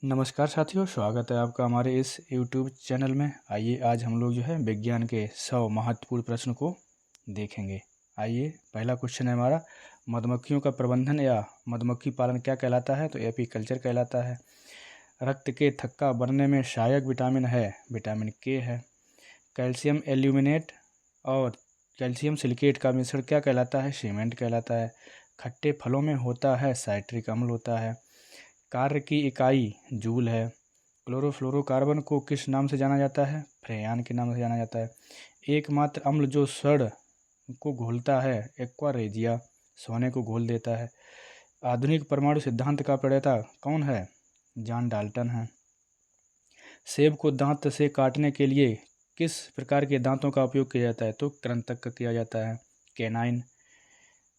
नमस्कार साथियों, स्वागत है आपका हमारे इस YouTube चैनल में। आइए आज हम लोग जो है विज्ञान के 100 महत्वपूर्ण प्रश्न को देखेंगे। आइए, पहला क्वेश्चन है हमारा, मधुमक्खियों का प्रबंधन या मधुमक्खी पालन क्या कहलाता है? तो एपीकल्चर कहलाता है। रक्त के थक्का बनने में सहायक विटामिन है, विटामिन के है। कैल्शियम एल्यूमिनेट और कैल्शियम सिलिकेट का मिश्रण क्या कहलाता है? सीमेंट कहलाता है। खट्टे फलों में होता है साइट्रिक अम्ल होता है। कार्य की इकाई जूल है। क्लोरोफ्लोरोकार्बन को किस नाम से जाना जाता है? फ्रेयान के नाम से जाना जाता है। एकमात्र अम्ल जो स्वर्ण को घोलता है, एक्वा रेजिया, सोने को घोल देता है। आधुनिक परमाणु सिद्धांत का प्रणेता कौन है? जॉन डाल्टन है। सेब को दांत से काटने के लिए किस प्रकार के दांतों का उपयोग किया जाता है? तो कृंतक का किया जाता है, कैनाइन।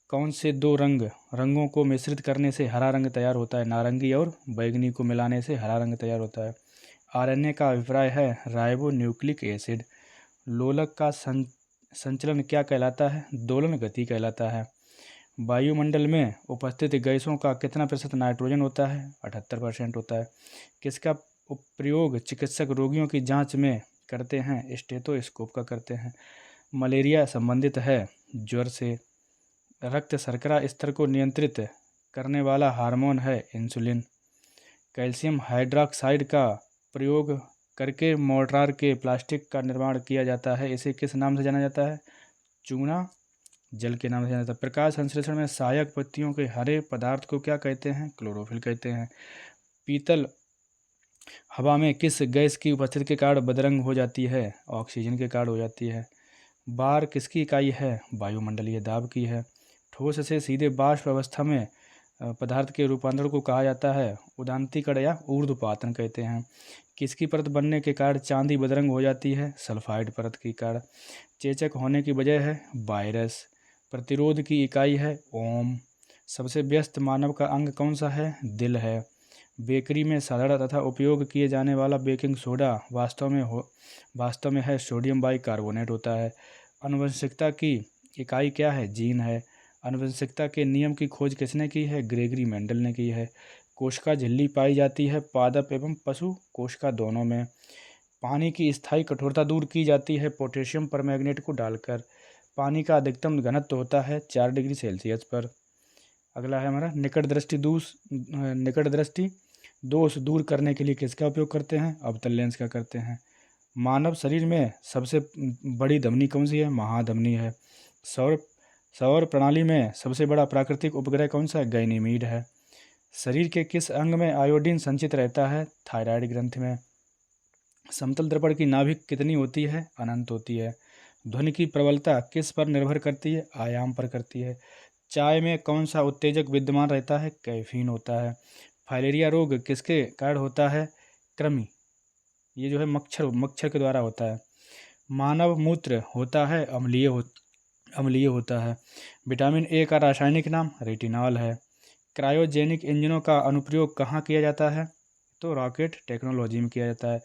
कौन से दो रंगों को मिश्रित करने से हरा रंग तैयार होता है? नारंगी और बैगनी को मिलाने से हरा रंग तैयार होता है। आरएनए का अभिप्राय है राइबो न्यूक्लिक एसिड। लोलक का संचलन क्या कहलाता है? दोलन गति कहलाता है। वायुमंडल में उपस्थित गैसों का कितना प्रतिशत नाइट्रोजन होता है? 78% होता है। किसका प्रयोग चिकित्सक रोगियों की जांच में करते हैं? स्टेथोस्कोप का करते हैं। मलेरिया संबंधित है ज्वर से। रक्त शर्करा स्तर को नियंत्रित करने वाला हार्मोन है इंसुलिन। कैल्शियम हाइड्रॉक्साइड का प्रयोग करके मोर्टार के प्लास्टिक का निर्माण किया जाता है, इसे किस नाम से जाना जाता है? चूना जल के नाम से जाना जाता है। प्रकाश संश्लेषण में सहायक पत्तियों के हरे पदार्थ को क्या कहते हैं? क्लोरोफिल कहते हैं। पीतल हवा में किस गैस की उपस्थिति के कारण बदरंग हो जाती है? ऑक्सीजन के कारण हो जाती है। बार किसकी इकाई है? वायुमंडलीय दाब की है। ठोस से सीधे वाष्प अवस्था में पदार्थ के रूपांतरण को कहा जाता है उदांतीकरण या ऊर्ध्वपातन कहते हैं। किसकी परत बनने के कारण चांदी बदरंग हो जाती है? सल्फाइड परत के कारण। चेचक होने की वजह है वायरस। प्रतिरोध की इकाई है ओम। सबसे व्यस्त मानव का अंग कौन सा है? दिल है। बेकरी में साधारण तथा उपयोग किए जाने वाला बेकिंग सोडा वास्तव में है सोडियम बाइकार्बोनेट होता है। आनुवंशिकता की इकाई क्या है? जीन है। आनुवंशिकता के नियम की खोज किसने की है? ग्रेगरी मेंडल ने की है। कोशिका झिल्ली पाई जाती है पादप एवं पशु कोशिका दोनों में। पानी की स्थायी कठोरता दूर की जाती है पोटेशियम परमैंगनेट को डालकर। पानी का अधिकतम घनत्व होता है 4 डिग्री सेल्सियस पर। अगला है हमारा, निकट दृष्टि दोष दूर करने के लिए किसका उपयोग करते हैं? अवतल लेंस का करते हैं। मानव शरीर में सबसे बड़ी धमनी कौन सी है? महाधमनी है। सौर सौर प्रणाली में सबसे बड़ा प्राकृतिक उपग्रह कौन सा है? गैनीमीड है। शरीर के किस अंग में आयोडीन संचित रहता है? थायराइड ग्रंथि में। समतल दर्पण की नाभिक कितनी होती है? अनंत होती है। ध्वनि की प्रबलता किस पर निर्भर करती है? आयाम पर करती है। चाय में कौन सा उत्तेजक विद्यमान रहता है? कैफीन होता है। फाइलेरिया रोग किसके कारण होता है? कृमि, ये जो है मच्छर के द्वारा होता है। मानव मूत्र होता है अम्लीय होता है। विटामिन ए का रासायनिक नाम रेटिनॉल है। क्रायोजेनिक इंजनों का अनुप्रयोग कहाँ किया जाता है? तो रॉकेट टेक्नोलॉजी में किया जाता है।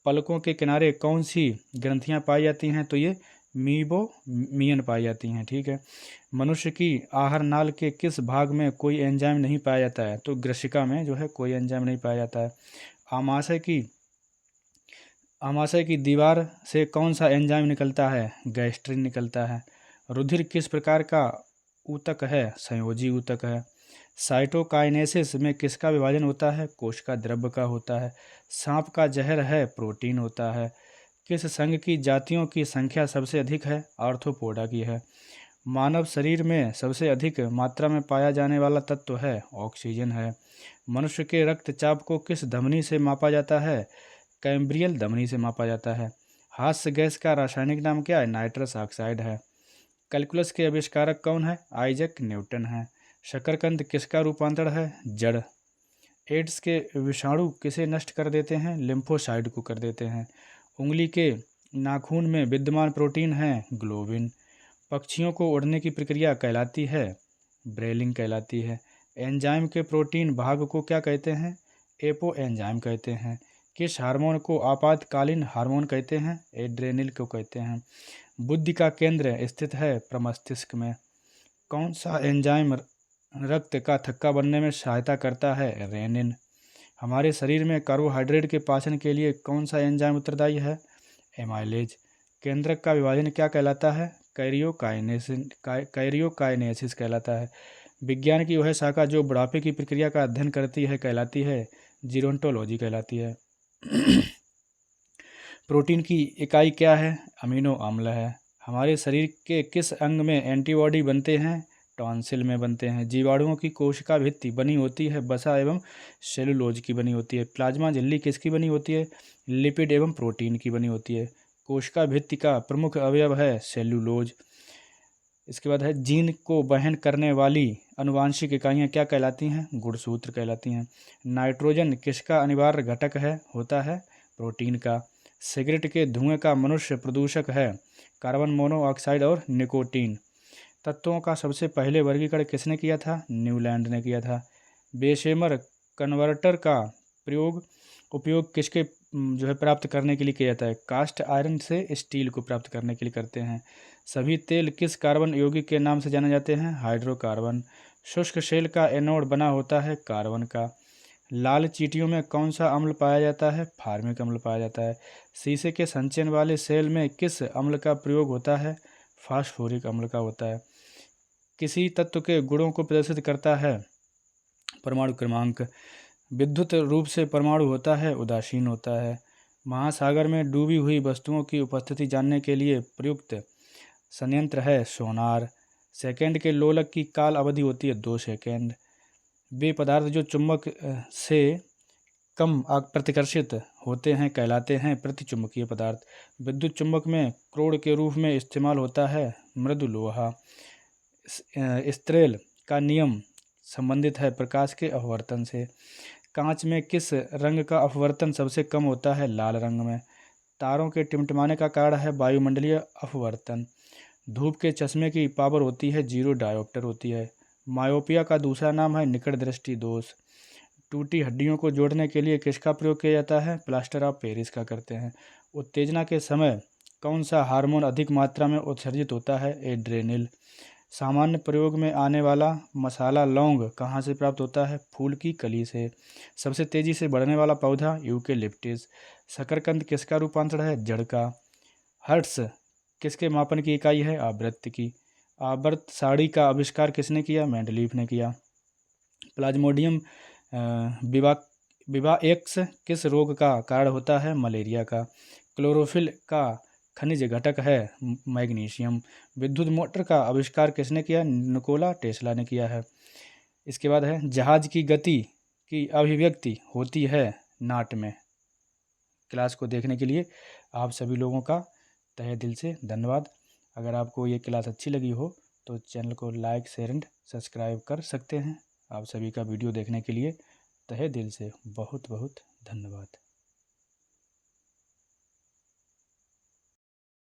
पलकों के किनारे कौन सी ग्रंथियां पाई जाती हैं? तो ये मीबोमियन पाई जाती हैं। ठीक है। मनुष्य की आहार नाल के किस भाग में कोई एंजाइम नहीं पाया जाता है? तो ग्रसिका में जो है कोई एंजाइम नहीं पाया जाता है। आमाशय की दीवार से कौन सा एंजाइम निकलता है? गैस्ट्रिन निकलता है। रुधिर किस प्रकार का ऊतक है? संयोजी ऊतक है। साइटोकाइनेसिस में किसका विभाजन होता है? कोशिका द्रव्य का होता है। सांप का जहर है? प्रोटीन होता है। किस संघ की जातियों की संख्या सबसे अधिक है? आर्थ्रोपोडा की है। मानव शरीर में सबसे अधिक मात्रा में पाया जाने वाला तत्व है ऑक्सीजन है। मनुष्य के रक्तचाप को किस धमनी से मापा जाता है? कैम्ब्रियल धमनी से मापा जाता है। हास्य गैस का रासायनिक नाम क्या है? नाइट्रस ऑक्साइड है। कैलकुलस के आविष्कारक कौन है? आइजैक न्यूटन है। शकरकंद किसका रूपांतरण है? जड़। एड्स के विषाणु किसे नष्ट कर देते हैं? लिम्फोसाइट को कर देते हैं। उंगली के नाखून में विद्यमान प्रोटीन है ग्लोबिन। पक्षियों को उड़ने की प्रक्रिया कहलाती है ब्रेलिंग कहलाती है। एंजाइम के प्रोटीन भाग को क्या कहते हैं? एपो एंजाइम कहते हैं। किस हार्मोन को आपातकालीन हार्मोन कहते हैं? एड्रेनल को कहते हैं। बुद्धि का केंद्र स्थित है प्रमस्तिष्क में। कौन सा एंजाइम रक्त का थक्का बनने में सहायता करता है? रेनिन। हमारे शरीर में कार्बोहाइड्रेट के पाचन के लिए कौन सा एंजाइम उत्तरदायी है? एमाइलेज। केंद्रक का विभाजन क्या कहलाता है? कैरियोकाइनेसिस कहलाता है। विज्ञान की वह शाखा जो बुढ़ापे की प्रक्रिया का अध्ययन करती है कहलाती है? जीरोंटोलॉजी कहलाती है। प्रोटीन की इकाई क्या है? अमीनो अम्ल है। हमारे शरीर के किस अंग में एंटीबॉडी बनते हैं? टॉन्सिल में बनते हैं। जीवाणुओं की कोशिका भित्ति बनी होती है वसा एवं सेलुलोज की बनी होती है। प्लाज्मा झिल्ली किसकी बनी होती है? लिपिड एवं प्रोटीन की बनी होती है। कोशिका भित्ति का प्रमुख अवयव है सेलुलोज। इसके बाद है जीन को वहन करने वाली आनुवांशिक इकाइयाँ क्या कहलाती हैं? गुणसूत्र कहलाती हैं। नाइट्रोजन किसका अनिवार्य घटक है? होता है प्रोटीन का। सिगरेट के धुएं का मनुष्य प्रदूषक है? कार्बन मोनोऑक्साइड और निकोटीन। तत्वों का सबसे पहले वर्गीकरण किसने किया था? न्यूलैंड ने किया था। बेशेमर कन्वर्टर का उपयोग किसके प्राप्त करने के लिए किया जाता है? कास्ट आयरन से स्टील को प्राप्त करने के लिए करते हैं। सभी तेल किस कार्बन यौगिक के नाम से जाने जाते हैं? हाइड्रोकार्बन। शुष्क शेल का एनोड बना होता है कार्बन का। लाल चींटियों में कौन सा अम्ल पाया जाता है? फार्मिक अम्ल पाया जाता है। शीशे के संचयन वाले सेल में किस अम्ल का प्रयोग होता है? फास्फोरिक अम्ल का होता है। किसी तत्व के गुणों को प्रदर्शित करता है? परमाणु क्रमांक। विद्युत रूप से परमाणु होता है उदासीन होता है। महासागर में डूबी हुई वस्तुओं की उपस्थिति जानने के लिए प्रयुक्त संयंत्र है सोनार। सेकंड के लोलक की काल अवधि होती है 2 सेकंड। वे पदार्थ जो चुंबक से कम प्रतिकर्षित होते हैं कहलाते हैं प्रतिचुंबकीय पदार्थ। विद्युत चुंबक में क्रोड के रूप में इस्तेमाल होता है मृदु लोहा। स्ट्रेल का नियम संबंधित है प्रकाश के अपवर्तन से। कांच में किस रंग का अपवर्तन सबसे कम होता है? लाल रंग में। तारों के टिमटिमाने का कारण है वायुमंडलीय अपवर्तन। धूप के चश्मे की पावर होती है 0 डायोप्टर होती है। मायोपिया का दूसरा नाम है निकट दृष्टि दोष। टूटी हड्डियों को जोड़ने के लिए किसका प्रयोग किया जाता है? प्लास्टर ऑफ पेरिस का करते हैं। उत्तेजना के समय कौन सा हार्मोन अधिक मात्रा में उत्सर्जित होता है? एड्रेनल। सामान्य प्रयोग में आने वाला मसाला लौंग कहाँ से प्राप्त होता है? फूल की कली से। सबसे तेजी से बढ़ने वाला पौधा यूकेलिप्टिस। शकरकंद किसका रूपांतरण है? जड़ का। हर्ट्ज किसके मापन की इकाई है? आवृत्ति की। आवर्त सारणी का आविष्कार किसने किया? मेंडलीफ ने किया। प्लाज्मोडियम विवाएक्स किस रोग का कारण होता है? मलेरिया का। क्लोरोफिल का खनिज घटक है मैग्नीशियम। विद्युत मोटर का आविष्कार किसने किया? निकोला टेस्ला ने किया है। इसके बाद है जहाज की गति की अभिव्यक्ति होती है नाट में। क्लास को देखने के लिए आप सभी लोगों का तहे दिल से धन्यवाद। अगर आपको ये क्लास अच्छी लगी हो तो चैनल को लाइक शेयर एंड सब्सक्राइब कर सकते हैं। आप सभी का वीडियो देखने के लिए तहे दिल से बहुत बहुत धन्यवाद।